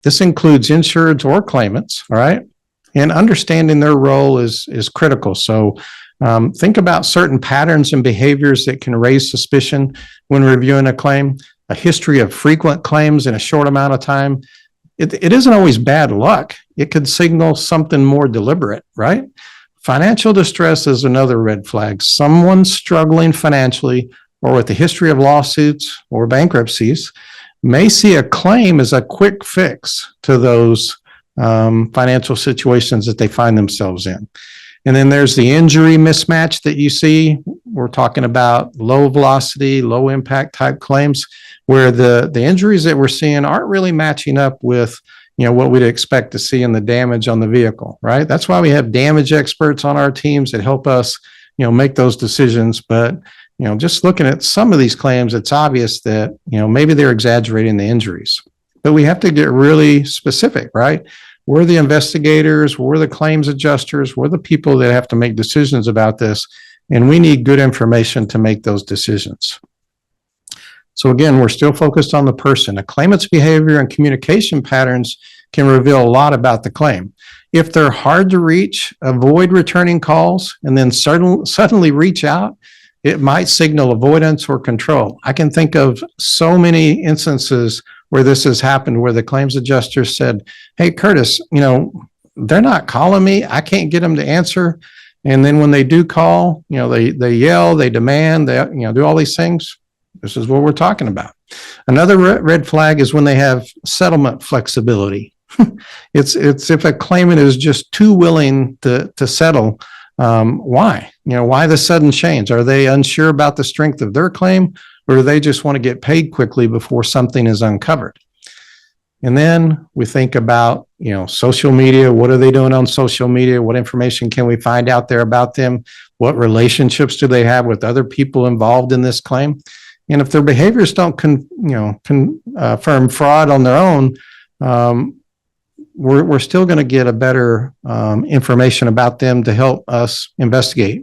This includes insureds or claimants, all right? And understanding their role is critical. So think about certain patterns and behaviors that can raise suspicion when reviewing a claim. A history of frequent claims in a short amount of time. It isn't always bad luck. It could signal something more deliberate, right? Financial distress is another red flag. Someone struggling financially or with a history of lawsuits or bankruptcies may see a claim as a quick fix to those financial situations that they find themselves in. And then there's the injury mismatch that you see. We're talking about low velocity, low impact type claims where the injuries that we're seeing aren't really matching up with what we'd expect to see in the damage on the vehicle, right? That's why we have damage experts on our teams that help us, make those decisions. But, just looking at some of these claims, it's obvious that, maybe they're exaggerating the injuries. But we have to get really specific, right? We're the investigators, we're the claims adjusters, we're the people that have to make decisions about this, and we need good information to make those decisions. So again, we're still focused on the person. A claimant's behavior and communication patterns can reveal a lot about the claim. If they're hard to reach, avoid returning calls and then suddenly reach out, it might signal avoidance or control. I can think of so many instances where this has happened, where the claims adjuster said, "Hey, Curtis, they're not calling me. I can't get them to answer." And then when they do call, they yell, they demand, they do all these things. This is what we're talking about. Another red flag is when they have settlement flexibility. It's if a claimant is just too willing to settle. Why? Why the sudden change? Are they unsure about the strength of their claim, or do they just want to get paid quickly before something is uncovered? And then we think about, social media. What are they doing on social media? What information can we find out there about them? What relationships do they have with other people involved in this claim? And if their behaviors don't confirm fraud on their own, we're still going to get a better information about them to help us investigate.